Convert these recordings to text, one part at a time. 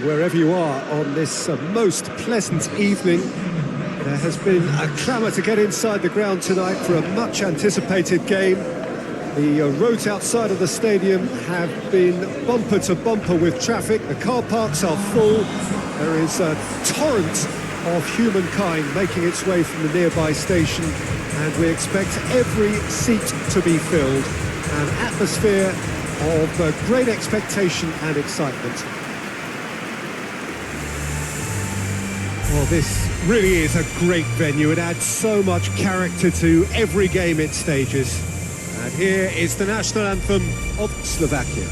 Wherever you are on this most pleasant evening, there has been a clamour to get inside the ground tonight for a much-anticipated game. The roads outside of the stadium have been bumper to bumper with traffic. The car parks are full. There is a torrent of humankind making its way from the nearby station, and we expect every seat to be filled. An atmosphere of great expectation and excitement. Well, this really is a great venue. It adds so much character to every game it stages. And here is the national anthem of Slovakia.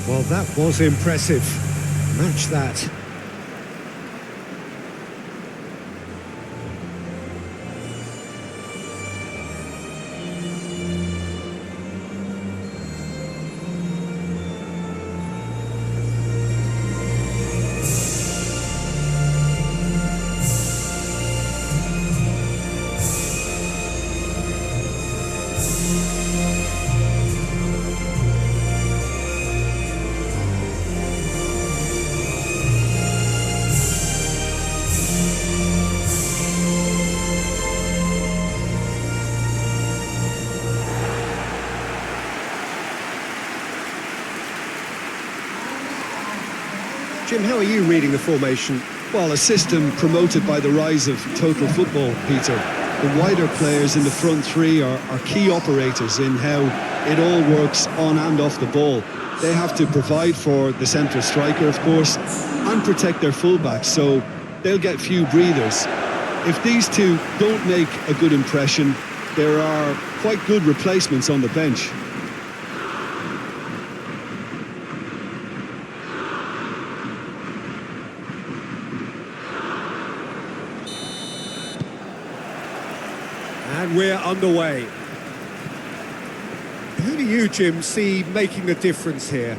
Well, that was impressive. Match that. Jim, how are you reading the formation? Well, a system promoted by the rise of total football, Peter. The wider players in the front three are key operators in how it all works on and off the ball. They have to provide for the central striker, of course, and protect their fullbacks, so they'll get few breathers. If these two don't make a good impression, there are quite good replacements on the bench. And we're underway. Who do you, Jim, see making the difference here?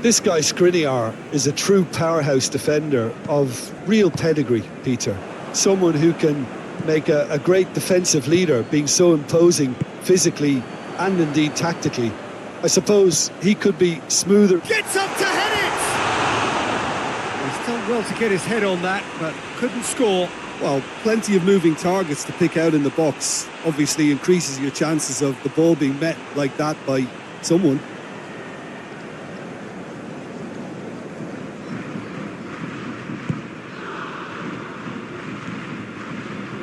This guy Skriniar is a true powerhouse defender of real pedigree, Peter. Someone who can make a great defensive leader, being so imposing physically and indeed tactically. I suppose he could be smoother. Gets up to head it! He's done well to get his head on that, but couldn't score. Well, plenty of moving targets to pick out in the box. Obviously increases your chances of the ball being met like that by someone.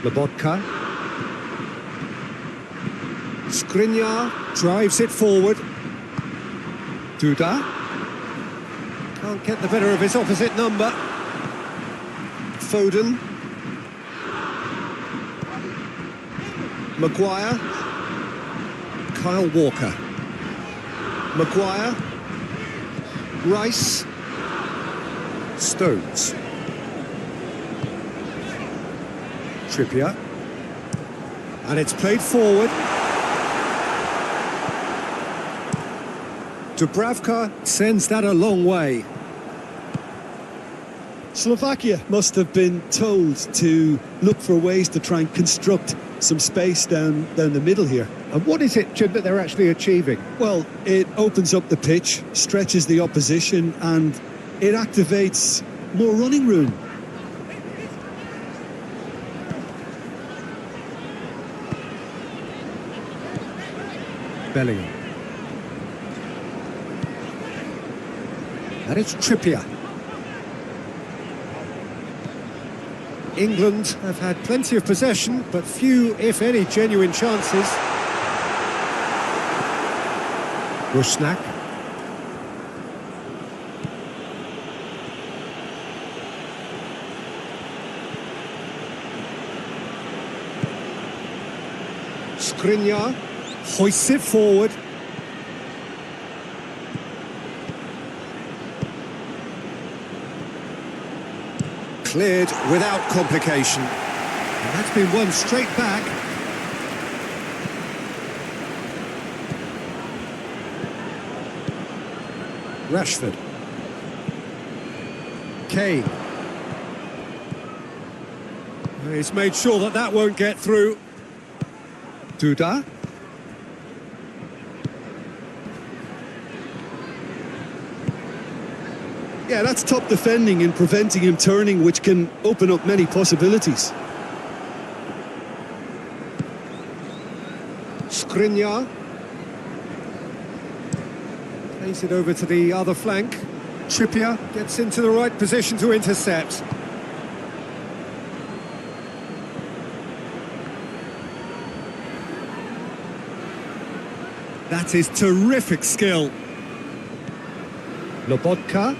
Lobotka. Skriniar drives it forward. Duda. Can't get the better of his opposite number. Foden. Maguire. Kyle Walker. Maguire. Rice. Stones. Trippier. And it's played forward. Dubravka sends that a long way. Slovakia must have been told to look for ways to try and construct some space down the middle here. And what is it, Jim, that they're actually achieving? Well, it opens up the pitch, stretches the opposition, and it activates more running room. Bellingham. And it's Trippier. England have had plenty of possession, but few, if any, genuine chances. Rusnak. Skriniar hoists it forward. Cleared without complication. And that's been won straight back. Rashford. Kane. He's made sure that that won't get through. Duda. Yeah, that's top defending and preventing him turning, which can open up many possibilities. Skriniar. Plays it over to the other flank. Trippier gets into the right position to intercept. That is terrific skill. Lobotka.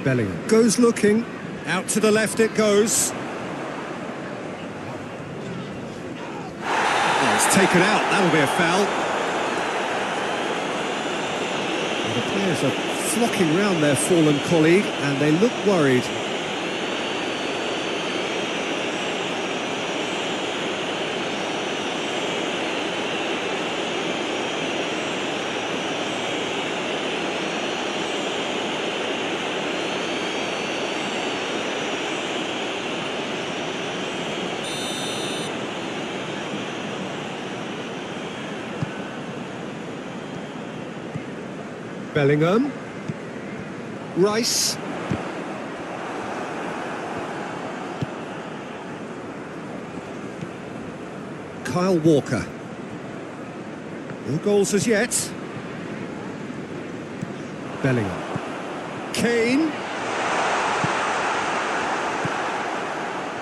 Bellingham goes looking. Out to the left it goes. Oh, it's taken out. That'll be a foul. And the players are flocking round their fallen colleague and they look worried. Bellingham. Rice. Kyle Walker. No goals as yet. Bellingham. Kane.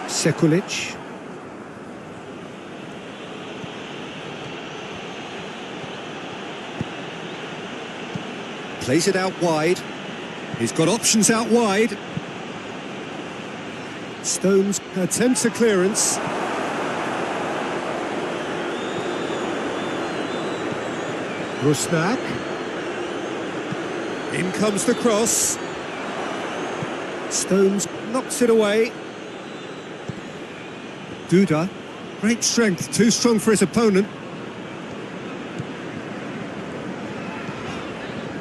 Sekulic. Plays it out wide. He's got options out wide. Stones attempts a clearance. Rusnak. In comes the cross. Stones knocks it away. Duda. Great strength, too strong for his opponent.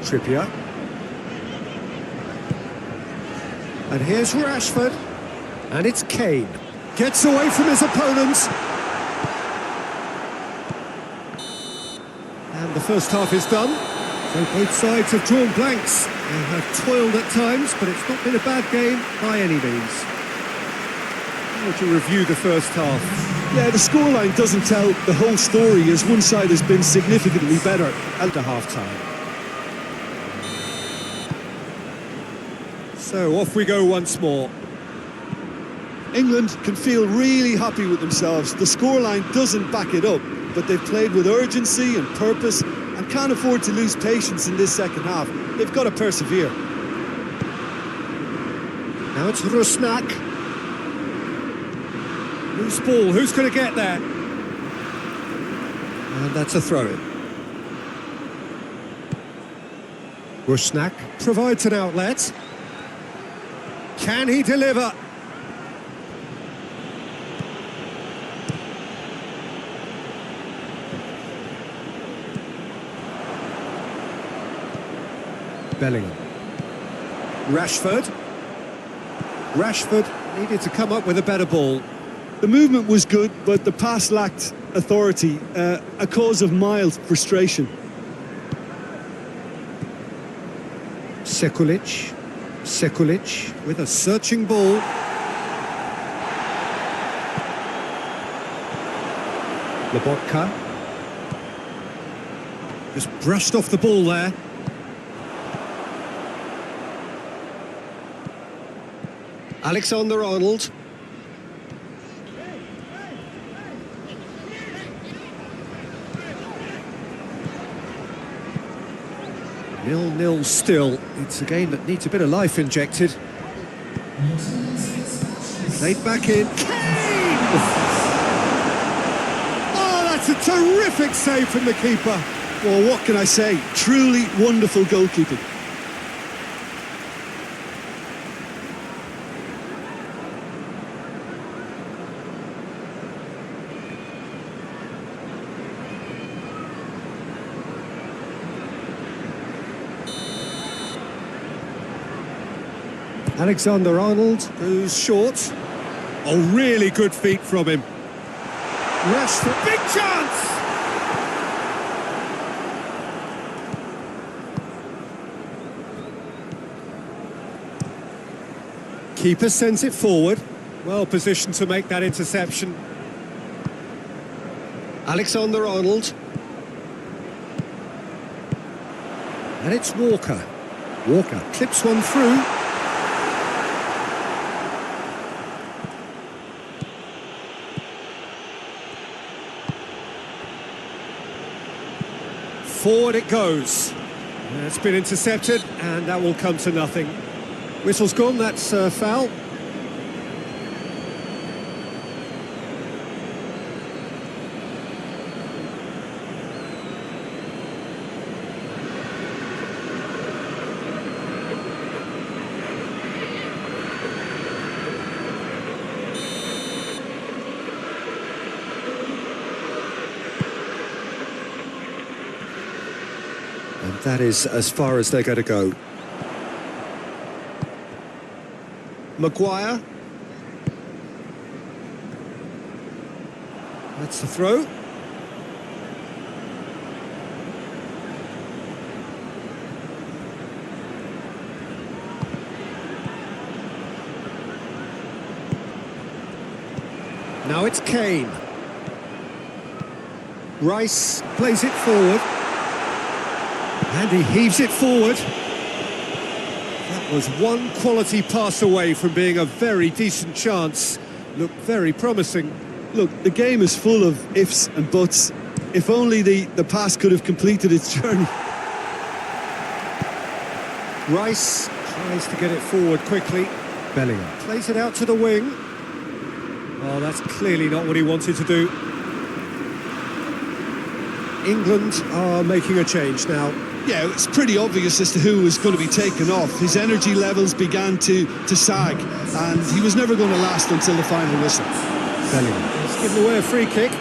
Trippier. And here's Rashford. And it's Kane. Gets away from his opponents. And the first half is done. So both sides have drawn blanks. They have toiled at times, but it's not been a bad game by any means. How would you review the first half? Yeah, the scoreline doesn't tell the whole story, as one side has been significantly better At the half-time. So off we go once more. England can feel really happy with themselves. The scoreline doesn't back it up, but they've played with urgency and purpose and can't afford to lose patience in this second half. They've got to persevere. Now it's Rusnak. Loose ball, who's going to get there? And that's a throw-in. Rusnak provides an outlet. Can he deliver? Bellingham. Rashford. Rashford needed to come up with a better ball. The movement was good, but the pass lacked authority, a cause of mild frustration. Sekulic. Sekulic with a searching ball. Lobotka. Just brushed off the ball there. Alexander-Arnold. 0-0 still. It's a game that needs a bit of life injected. Played back in. Kane! Oh, that's a terrific save from the keeper. Well, what can I say? Truly wonderful goalkeeping. Alexander-Arnold goes short. Oh, really good feet from him. Rashford, big chance! Keeper sends it forward. Well positioned to make that interception. Alexander-Arnold. And it's Walker. Walker clips one through. Forward it goes. It's been intercepted, and that will come to nothing. Whistle's gone, that's foul. And that is as far as they're going to go. Maguire. That's the throw. Now it's Kane. Rice plays it forward. And he heaves it forward. That was one quality pass away from being a very decent chance. Looked very promising. Look, the game is full of ifs and buts. If only the pass could have completed its journey. Rice tries to get it forward quickly. Bellingham plays it out to the wing. Oh, that's clearly not what he wanted to do. England are making a change now. Yeah, it's pretty obvious as to who was going to be taken off. His energy levels began to sag, and he was never going to last until the final whistle. Bellingham. He's given away a free kick.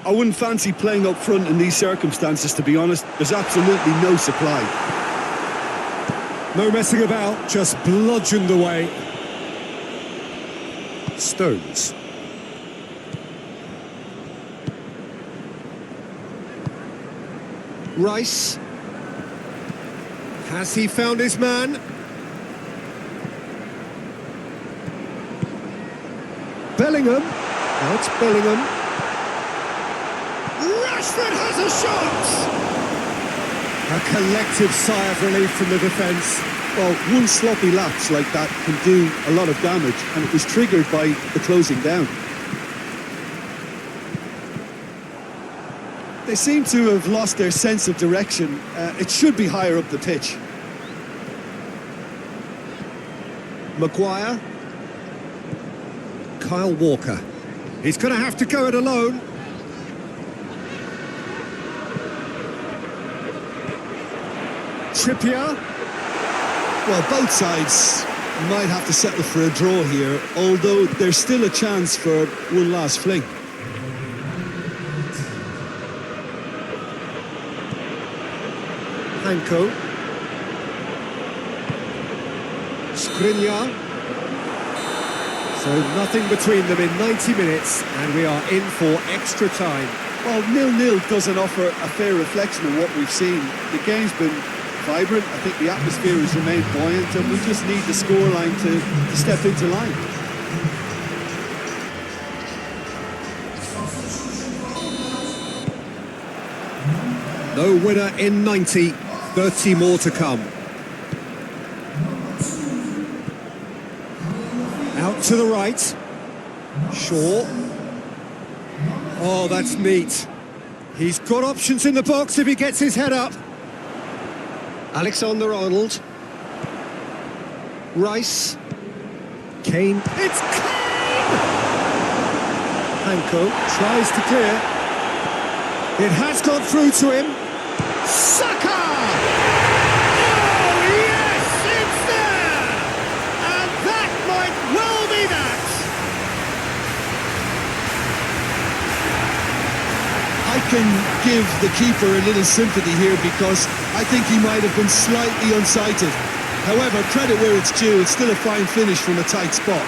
I wouldn't fancy playing up front in these circumstances, to be honest. There's absolutely no supply. No messing about, just bludgeoned away. Stones. Rice. Has he found his man? Bellingham. Now it's Bellingham. Rashford has a shot! A collective sigh of relief from the defence. Well, one sloppy lapse like that can do a lot of damage, and it was triggered by the closing down. They seem to have lost their sense of direction. It should be higher up the pitch. Maguire. Kyle Walker. He's going to have to go it alone. Trippier. Well, both sides might have to settle for a draw here, although there's still a chance for one last fling. Hanko. Skriniar. So nothing between them in 90 minutes, and we are in for extra time. Well, 0-0 doesn't offer a fair reflection of what we've seen. The game's been vibrant. I think the atmosphere has remained buoyant, and we just need the scoreline to step into line. No winner in 90, 30 more to come. Out to the right. Shaw. Oh, that's neat. He's got options in the box if he gets his head up. Alexander-Arnold. Rice. Kane. It's Kane! Hanko tries to clear. It has gone through to him. Saka! Oh, yes, it's there! And that might well be that! I can give the keeper a little sympathy here because I think he might have been slightly unsighted. However, credit where it's due, it's still a fine finish from a tight spot.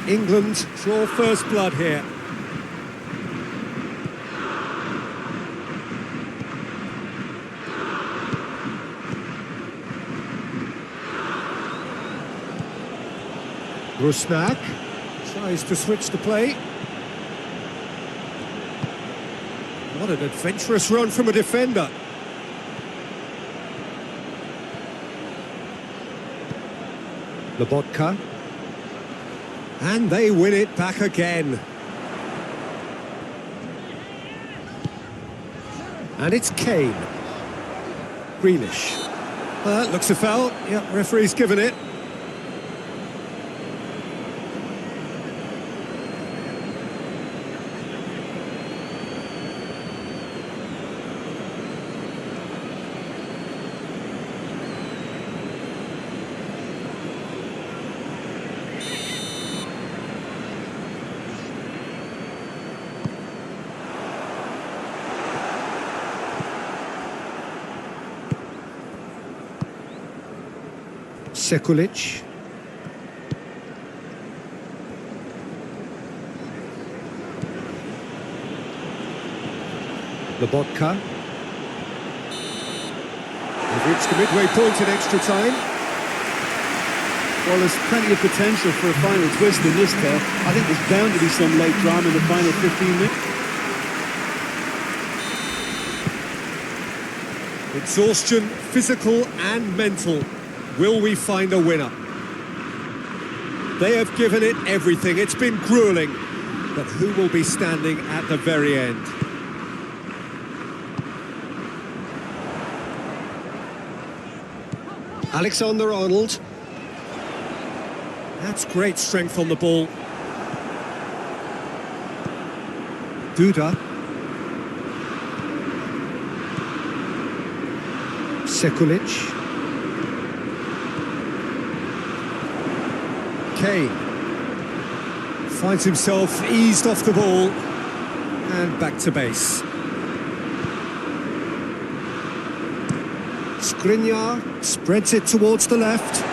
England draw first blood here. Rusnak tries to switch the play. What an adventurous run from a defender. Lobotka. And they win it back again. And it's Kane. Grealish. Looks a foul. Yep, referee's given it. Sekulic. Lobotka. They've reached the midway point in extra time. Well, there's plenty of potential for a final twist in this tale. I think there's bound to be some late drama in the final 15 minutes. Exhaustion, physical and mental. Will we find a winner? They have given it everything. It's been grueling. But who will be standing at the very end? Alexander-Arnold. That's great strength on the ball. Duda. Sekulic. Kane finds himself eased off the ball and back to base. Skriniar spreads it towards the left.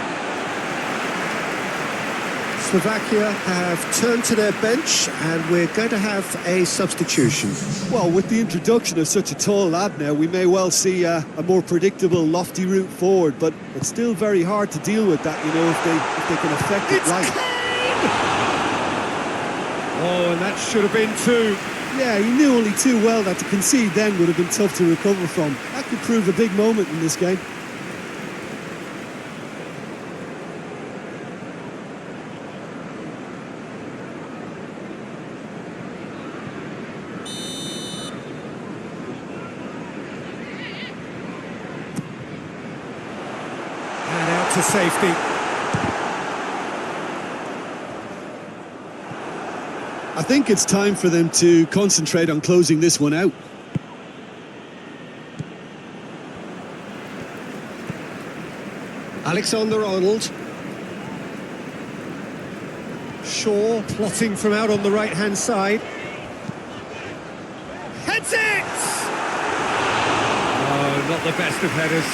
Slovakia have turned to their bench and we're going to have a substitution. Well, with the introduction of such a tall lad now, we may well see a more predictable, lofty route forward, but it's still very hard to deal with that, you know, if they can affect it right. Kane! Oh, and that should have been two. Yeah, he knew only too well that to concede then would have been tough to recover from. That could prove a big moment in this game. To safety. I think it's time for them to concentrate on closing this one out. Alexander-Arnold. Shaw plotting from out on the right-hand side. Heads it! Oh, not the best of headers.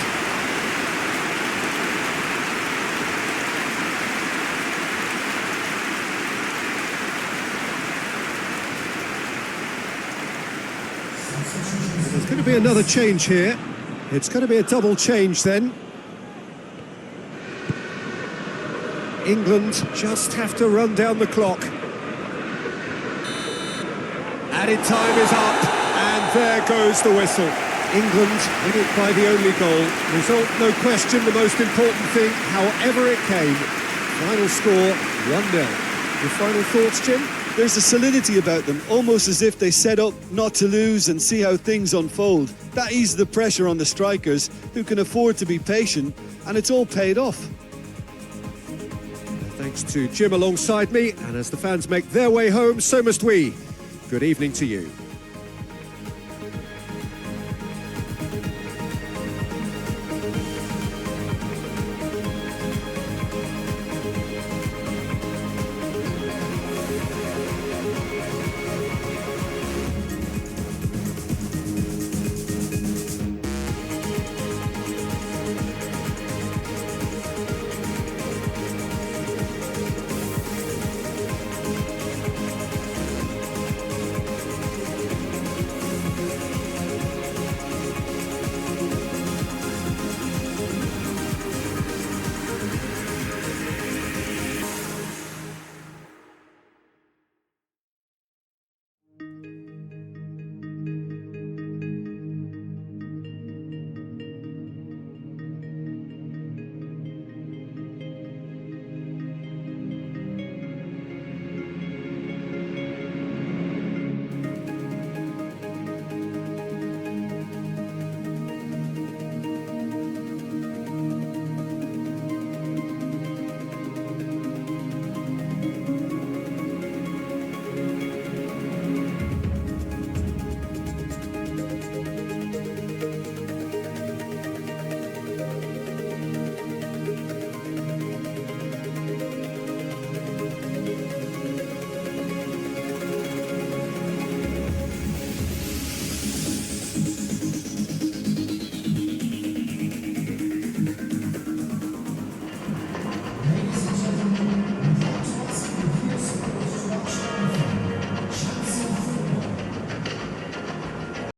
There's going to be another change here. It's going to be a double change then. England just have to run down the clock. Added time is up, and there goes the whistle. England win it by the only goal. Result, no question, the most important thing, however it came. Final score, 1-0. Your final thoughts, Jim? There's a solidity about them, almost as if they set up not to lose and see how things unfold. That eases the pressure on the strikers, who can afford to be patient, and it's all paid off. Thanks to Jim alongside me, and as the fans make their way home, so must we. Good evening to you.